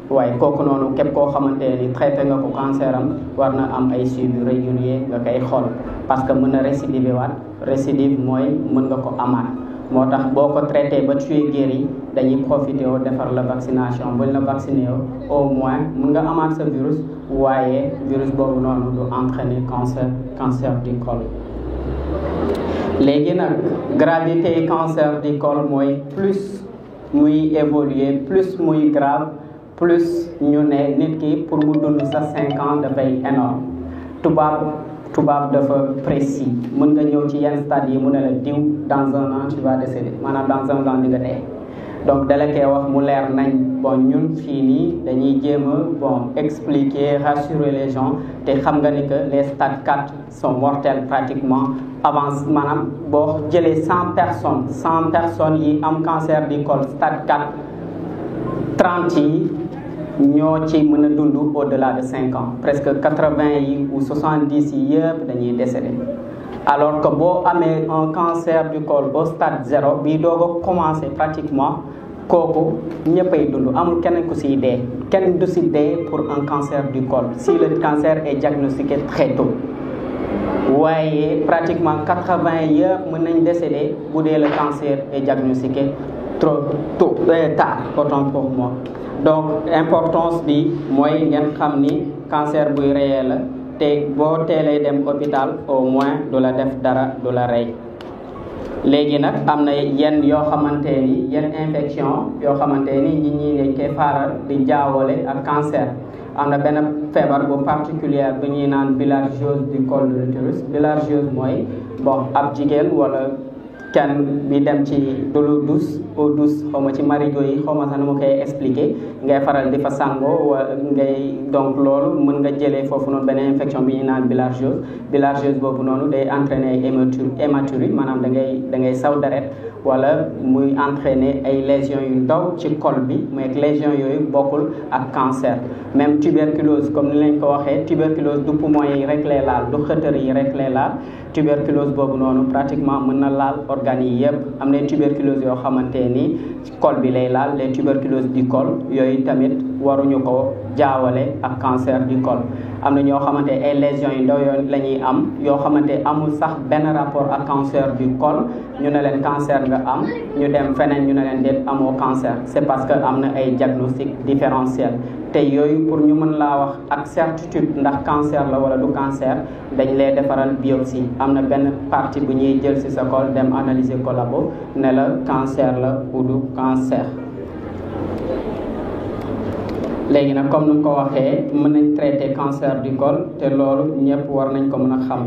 waaye kooku noonu képp koo xamante ni traité nga ko cancer am war na am ay suivi régulier nga koy xool parce que mën na récidiver waat récidive mooy mën nga ko amaat moo tax boo ko traité ba tu es guéri dañuy profité woo defar la vaccination buñ la vacciné au moins mën nga amaat sa virus waaye virus boobu noonu du entraîner cancer du col léegi nag gravité cancer du col mooy plus muy évoluer plus muy grave plus ñu ne nit ki pour mu dund sa 5 ans dafay énorme tubaab dafa précis mën nga ñëw ci yenn stade yi mu ne la diw dans 1 an tu vas décéder maanaam dans 1 an di nga dee donc dala koy wax mu leer nañ bon ñun fii nii dañuy jéem a expliquer rassurer les gens te xam nga ni que les stades 4 sont mortels pratiquement avance maanaam boo jëlee 100 personnes yi am cancer du col stade 4 30 yi ñoo ci mën a dund au-delà de 5 ans presque 80 yi ou 70 yi yëpp dañuy décédé alors que boo amee un cancer du col au stade 0 bii doog a commencé pratiquement kooku ñëppay dund amul kenn ku siy dee kenn du si dee pour un cancer du col si le cancer est diagnostiqué très tôt waaye pratiquement 80 yëpp mën nañ décédé bu dee le cancer est diagnostiqué trop tôt tard autant pour moi donc importance bi mooy ngeen xam ni cancer buy reyee la te boo teelee dem hôpital au moins du la def dara du la rey léegi nag am na yenn yoo xamante ni yenn infection yoo xamante ni nit ñi dañ koy faral di jaawale ak cancer am na benn feebar bu particulière bu ñuy naan bilharziose du col de l'utérus bilharziose mooy ab jigéen wala kenn bi dem ci de l'eau douce xaw ma ci marigot yi xaw ma sax nu ma koy expliquer ngay faral di fa sangoo ngay donc loolu mën nga jëlee foofu noonu benn infection bi ñuy naan bilharziose boobu noonu day entraîner ay hématurie maanaam da ngay saw deret wala muy entraîner ay lésions yu ndaw ci col bi mais lésions yooyu bokkul ak cancer même tuberculose comme ni lañ ko waxee tuberculose du poumon yi rek lay laal du xëtër yi rek lay laal tuberculose boobu noonu pratiquement mën na laal organes yi yëpp am na tuberculose yoo xamante ni col bi lay laal les tuberculoses du col yooyu tamit waruñu ko jaawale ak cancer du col am na ñoo xamante ay lésions yu ndaw yoo la ñuy am yoo xamante amul sax benn rapport ak cancer du col ñu ne leen cancer nga am ñu dem feneen ñu ne leen déet amoo cancer c'est parce que am na ay diagnostic différentiel te yooyu pour ñu mën laa wax ak certitude ndax cancer la wala du cancer dañ lay defaral biopsie am na benn partie bu ñuy jël ci sa col dem analyser ko labo ne la cancer la ou du cancer léegi nag comme nu ko waxee mën nañ traiter cancer du col te loolu ñëpp war nañ ko mën a xam.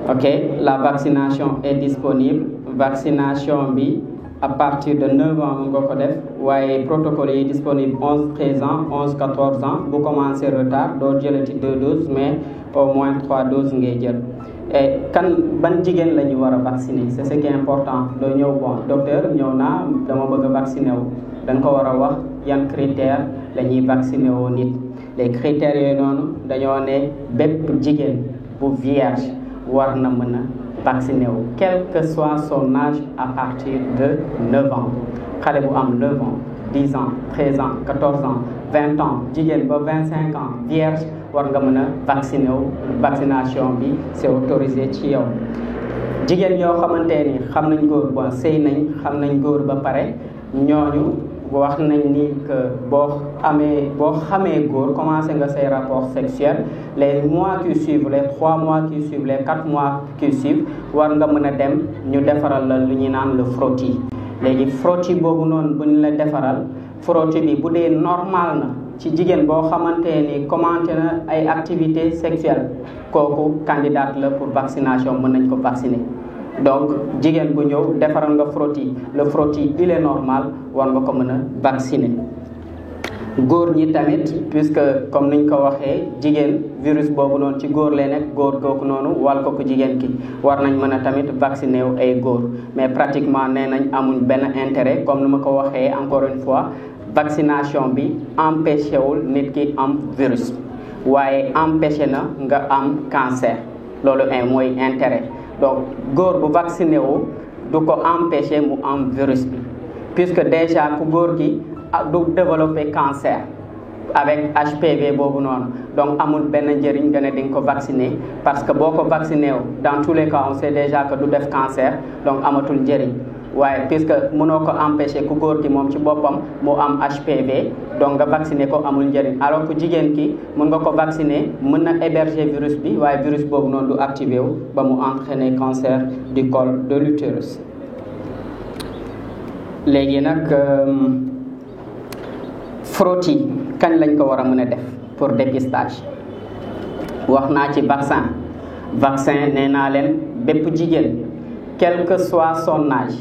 Ok, la vaccination est disponible. Vaccination bi à partir de 9 ans mun nga ko def waaye protocole yi disponible 11 13 ans 11 14 ans bu commencé retard doo jëlati 2 doses mais au moins 3 doses ngay jël. Et kan ban jigéen la ñu war a vacciner c'est ce qui est important doo ñëw bon docteur ñëw naa dama bëgg a vacciner wu dañ ko war a wax yan critères la ñuy vacciner woo nit. Les critères yooyu noonu dañoo ne bépp jigéen bu vierge war na mën a vacciné wu quel que soit son âge à partir de 9 ans xale bu am 9 ans 10 ans 13 ans 14 ans 20 ans jigéen ba 25 ans vierge war nga mën a vacciné wu vaccination bi c'est autorisé ci yow. jigéen yoo xamante ni xam nañ góor bon sëy nañ xam nañ góor ba pare ñooñu wax nañ ni que boo xamee góor commencé nga say rapports sexuels les mois qui suivent les 3 mois qui suivent les 4 mois qui suivent war nga mën a dem ñu defaral la lu ñuy naan le frottis. léegi frottis boobu noonu bu ñu la defaral frottis bi bu dee normal na ci jigéen boo xamante ni commencé na ay activités sexuelles kooku candidate la pour vaccination mën nañ ko vacciner. donc jigéen bu ñëw defaral nga frottis le frottis il est normal war nga ko mën a vacciner. góor ñi tamit puisque comme niñ ko waxee jigéen virus boobu noonu ci góor lay nekk góor kooku noonu wal ko jigéen ki war nañ mën a tamit vacciner wu ay góor mais pratiquement nee nañ amuñ benn intérêt comme ni ma ko waxee encore une fois vaccination bi empêché wul nit ki am virus waaye empêché na nga am cancer loolu mooy intérêt. donc góor bu vacciné wu du ko empêcher mu am virus bi puisque déjà ku góor gi du développer cancer avec HPV boobu noonu donc amul benn njëriñ nga ne di nga ko vacciner parce que boo ko vacciné wu dans tous les cas on sait déjà que du def cancer donc amatul njëriñ waaye puisque mënoo ko empêcher ku góor gi moom ci boppam mu am HPV donc nga vacciner ko amul njëriñ alors que jigéen ki mën nga ko vacciner mën na héberger virus bi waaye virus boobu noonu du activé wu ba mu entraîner cancer du col de l'utérus. léegi nag frottis kañ lañ ko war a mën a def pour dépistage wax naa ci vaccin nee naa leen bépp jigéen quel que soit son âge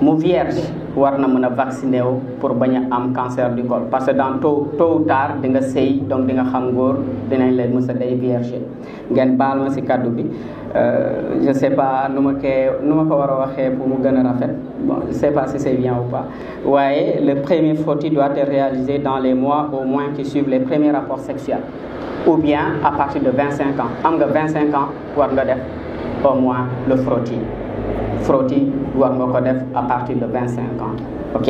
mu vierge war na mën a vacciner wu pour bañ a am cancer du col parce que dans tôt ou tard di nga sëy donc di nga xam góor dinañ leen mës a day vierge ngeen baal ma si kaddu bi je sais pas nu ma ko war a waxee pour mu gën a rafet bon je sais pas si c'est bien ou pas waaye le premier frottis doit être réalisé dans les mois au moins qui suivent les premiers rapports sexuels ou bien à partir de 25 ans am nga 25 ans war nga def au moins le frottis war nga ko def à partir de 25 ans ok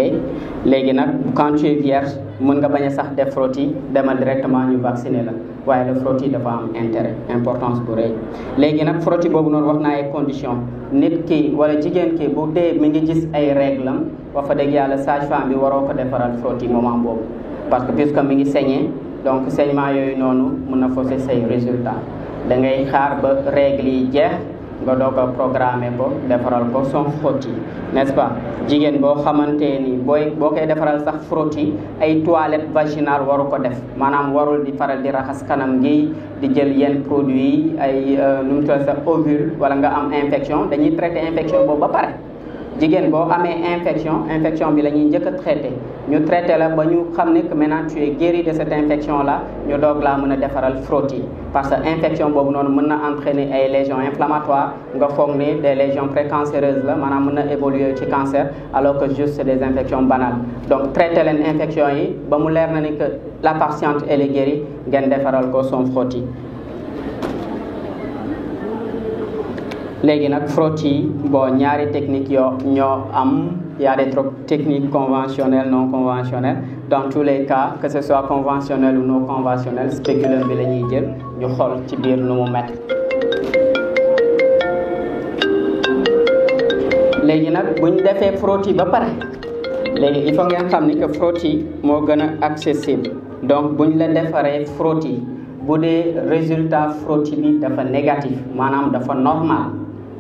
léegi nag quand tu es vierge mën nga bañ a sax def frottis demal directement ñu vacciner la waaye le frottis dafa am intérêt importance bu rëy léegi nag frottis boobu noonu wax naa ay conditions nit ki wala jigéen ki bu dee mi ngi gis ay règles am wax fa dëgg yàlla sage-femme bi waroo ko defaral frottis moment boobu parce que puisque mi ngi saigner donc saignement yooyu noonu mën na fausser say résultats da ngay xaar ba règles yi jeex nga doog a programmer ko defaral ko son frottis n'est-ce pas jigéen boo xamante ni boo koy defaral sax frottis ay toilette vaginale waru ko def maanaam warul di faral di raxas kanam gi di jël yenn produits yi ay nu mu tudd sax ovule wala nga am infection dañuy traiter infection boobu ba pare jigéen boo amee infection bi la ñuy njëkk a traité ñu traité la ba ñu xam ne que maintenant tu es guéri de cette infection là ñu doog laa mën a defaral frottis parce que infection boobu noonu mën na entraîner ay lésions inflammatoires nga foog ne des lésions précancéreuses la maanaam mën na évoluer ci cancer alors que juste c'est des infections banales donc traité leen infection yi ba mu leer na ni que la patiente elle est guérie ngeen defaral ko son frottis. léegi nag frottis bon ñaari technique ñoo am y a des techniques conventionnelles non conventionnelles dans tous les cas que ce soit conventionnel ou non conventionnel spéculum bi la ñuy jël ñu xool ci biir nu mu mel. léegi nag bu ñu defee frottis ba pare léegi il faut ngeen xam ni que frottis moo gën a accessible donc bu ñu la defaree frottis bu dee résultat frottis bi dafa négatif maanaam dafa normal.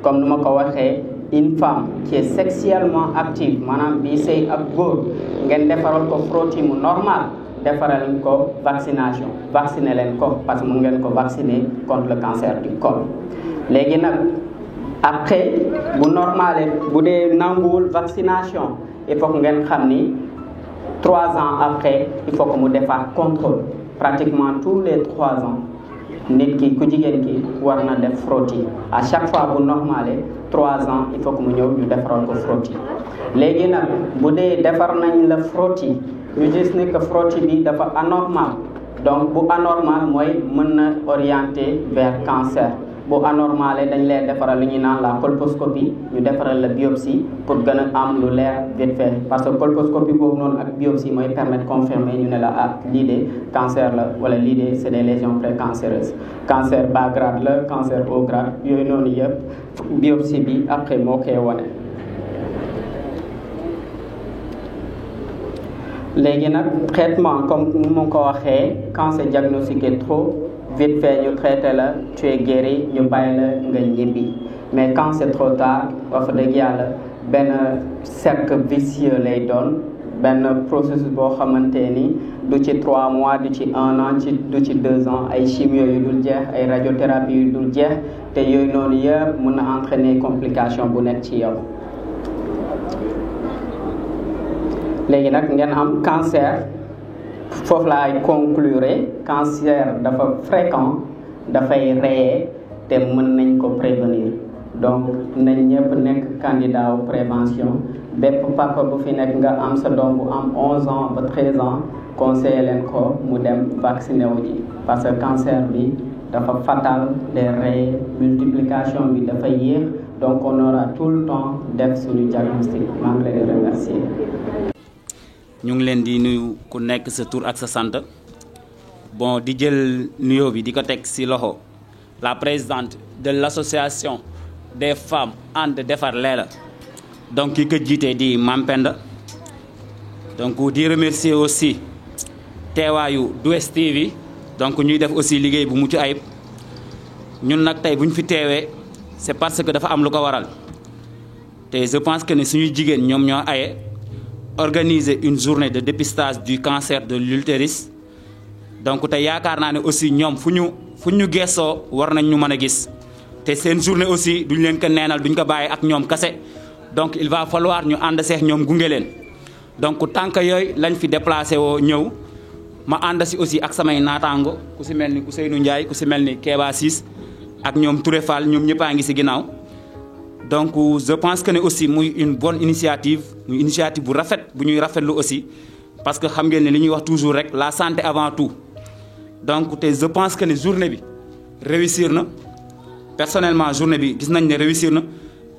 comme nu ma ko waxee une femme qui est sexuellement active maanaam bii sëy ak góor ngeen defaral ko frottis mu normal defaral ko vaccination vacciner leen ko parce que mun ngeen ko vacciner contre le cancer du col. léegi nag après bu normale bu dee nanguwul vaccination il faut que ngeen xam ni 3 ans après il faut que mu defaat contrôle pratiquement tous les 3 ans nit ki ku jigéen ki war na def frottis à chaque fois bu normale 3 ans il faut que mu ñëw ñu defaral ko frottis. léegi nag bu dee defar nañ la frottis ñu gis ni que frottis bi dafa anormal donc bu anormal mooy mën na orienter vers cancer. bu anormal dañ lay defaral lu ñuy naan la colposcopie ñu defaral la biopsie pour gën a am lu leer vite fait parce que colposcopie boobu noonu ak biopsie mooy permettre confirmer ñu ne la ah lii de cancer la wala lii de c'est des lésions précancéreuses. cancer bas grade la cancer haut grade yooyu noonu yëpp biopsie bi après moo koy wane. léegi nag traitement comme ni ma ko waxee quand c'est diagnostiqué trop vite fait ñu traité la tu es guéri ñu bàyyi la nga ñibbi mais quand c'est trop tard wax dëgg yàlla benn cercle vicieux lay doon benn processus boo xamante ni du ci 3 mois du ci 1 an du ci 2 ans ay chimio yu dul jeex ay radiothérapie yu dul jeex te yooyu noonu yëpp mën na entraîner complication bu nekk ci yow. léegi nag ngeen am cancer foofu laay conclure cancer dafa fréquent dafay reye te mën nañ ko prévenir donc nañ ñëpp nekk candidat wu prévention bépp papa bu fi nekk nga am sa doom bu am 11 ans ba 13 ans conseillé leen ko mu dem vacciné wu ji parce que cancer bi dafa fatal day reye multiplication bi dafa yéex donc on aura tout le temps def suñu diagnostic maa ngi leen di remercier. ñu ngi leen di nuyu ku nekk sa tur ak sa sant bon di jël nuyoo bi di ko teg ci loxo la présidente de l'association des femmes ànd defar Leela donc ki ko jiite di Mame Penda donc di remercier aussi teewaayu 2STV donc ñuy def aussi liggéey bu mucc ayib ñun nag tey bu ñu fi teewee c'est parce que dafa am lu ko waral te je pense que ne suñuy jigéen ñoom ñoo aye organiser une journée de dépistage du cancer de l'utérus donc te yaakaar naa ne aussi ñoom fu ñu geesoo war nañ ñu mën a gis te seen journée aussi duñ leen ko neenal duñ ko bàyyi ak ñoom kase donc il va falloir ñu ànd seex ñoom gunge leen donc tànk yooyu lañ fi déplacé woo ñëw ma ànd si aussi ak samay naataango ku si mel ni Ousseynou Ndiaye ku si mel ni Kéba Ciss ak ñoom Touré Fall ñoom ñëppaa ngi si ginnaaw donc je pense que ne aussi muy une bonne initiative muy initiative bu rafet bu ñuy rafetlu aussi parce que xam ngeen ne li ñuy wax toujours rek la santé avant tout donc te je pense que ne journée bi réussir na personnellement journée bi gis nañ ne réussir na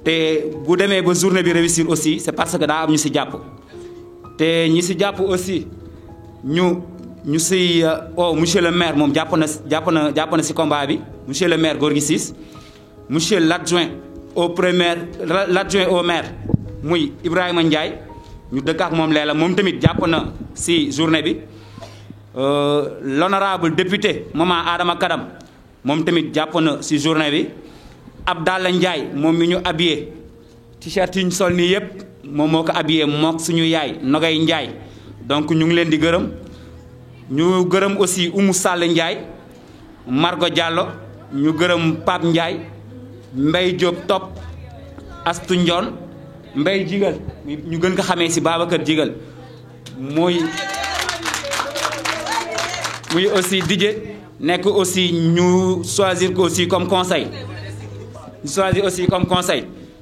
te bu demee ba journée bi réussir aussi c'est parce que daa am ñu si jàpp te ñi si jàpp aussi ñu si monsieur le maire moom jàpp na si combat bi monsieur le maire Gorgui Ciss monsieur l'adjoint au maire muy Ibrahima Ndiaye ñu dëkk ak moom Leela moom tamit jàpp na si journée bi l'honorable député Maman Adama Kadam moom tamit jàpp na si journée bi Abdallah Ndiaye moom mi ñu habillé t-shirt yi ñu sol nii yëpp moom moo ko habillé mook suñu yaay Nogay Ndiaye donc ñu ngi leen di gërëm ñu gërëm aussi Oumou Sall Ndiaye Margot Diallo ñu gërëm Pape Ndiaye Mbaye Diop Top Astu Ndion Mbaye Jigal ñu gën ko xamee ci Babacar Jigal muy aussi Didier nekk aussi ñu choisir ko aussi comme conseil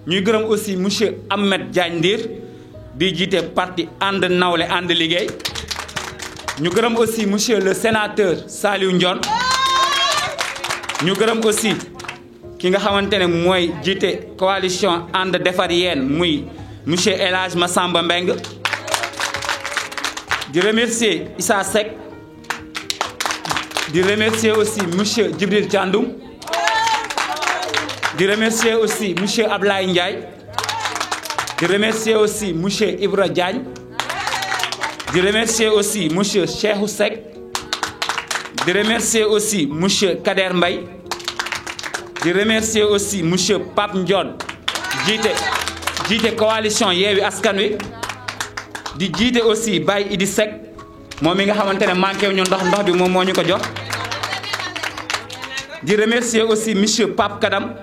ñuy gërëm aussi monsieur Ahmed Diagne Ndir di jiite parti ànd nawle ànd liggéey ñu gërëm aussi monsieur le sénateur Saliou Ndion ñu gërëm aussi ki nga xamante ne mooy jiite coalition ànd defar yeen muy monsieur El Hadj Massamba Mbeng di remercier Issa Seck di remercier aussi monsieur Djibril Thiandoum di remercier aussi monsieur Ablaye Ndiaye di remercier aussi monsieur Ibra Diagne di remercier aussi monsieur Cheikhou Seck di remercier aussi monsieur Kader Mbaye di remercier aussi monsieur Pape Ndione jiite coalition Yewwi Askan Wi di jiite aussi Baye Idi Seck moom mi nga xamante ne manqué wu ñu ndox bi moom moo ñu ko jox. di remercier aussi monsieur Pape Kadam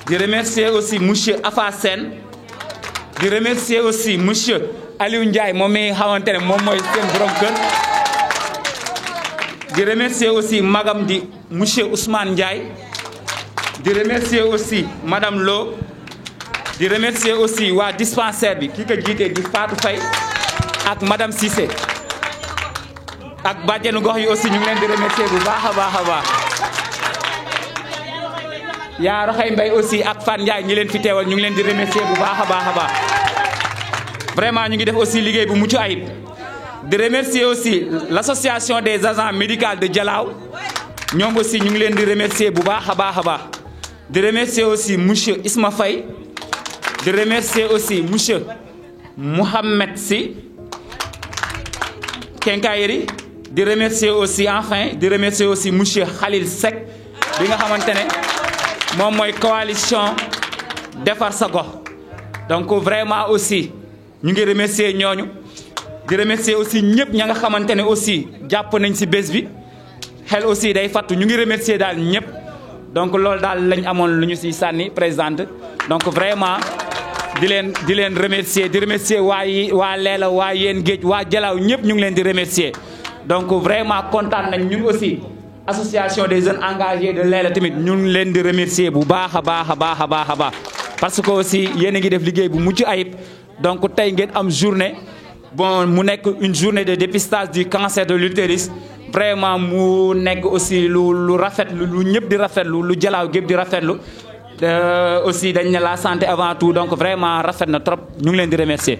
di remercier aussi monsieur Afa Sène di remercier aussi monsieur Aliou Ndiaye moom mi nga xamante ne moom mooy seen borom kër. di remercier aussi magam di monsieur Ousmane Ndiaye di remercier aussi madame Lo di remercier aussi waa dispensaire bi ki ko jiite di Fatou Faye ak madame Cissé ak bàjjenu gox yi aussi ñu ngi leen di remercier bu baax a baax a baax yaa Roxay Mbay aussi ak Fan Ndiaye ñi leen fi teewal ñu ngi leen di remercier bu baax a baax a baax vraiment ñu ngi def aussi liggéey bu mucc ayib. de remercier aussi l'association des agents médicaux de Dialaw ñoom aussi ñu ngi leen di remercier bu baax a baax a baax de remercier aussi monsieur Isma Faye de remercier aussi monsieur Mohamed Sy Kenkayeri de remercier aussi enfin de remercier aussi monsieur Khalil Seck bi nga xamante ne moom mooy coalition defar sa gox donc vraiment aussi ñu ngi remercier ñooñu. di remercier aussi ñëpp ña nga xamante ne aussi jàpp nañ ci bés bi xel aussi day fattu ñu ngi remercier daal ñëpp donc loolu daal lañ amoon lu ñu ci sànni présidente donc vraiment di leen remercier di remercier waa Leela waa Yeen Géej waa Jalaaw ñëpp ñu ngi leen di remercier donc vraiment kontaan nañ ñun aussi association des jeunes engagés de Leela tamit ñu ngi leen di remercier bu baax a baax a baax a baax a baax parce que aussi yéen a ngi def liggéey bu mucc ayib donc tey ngeen am journée. Bon mu nekk une journée de dépistage du cancer de l'utérus vraiment mu nekk aussi lu rafetlu lu ñëpp di rafetlu lu Jalaaw gépp di rafetlu aussi dañ ne la santé avant tout donc vraiment rafet na trop ñu ngi leen di remercier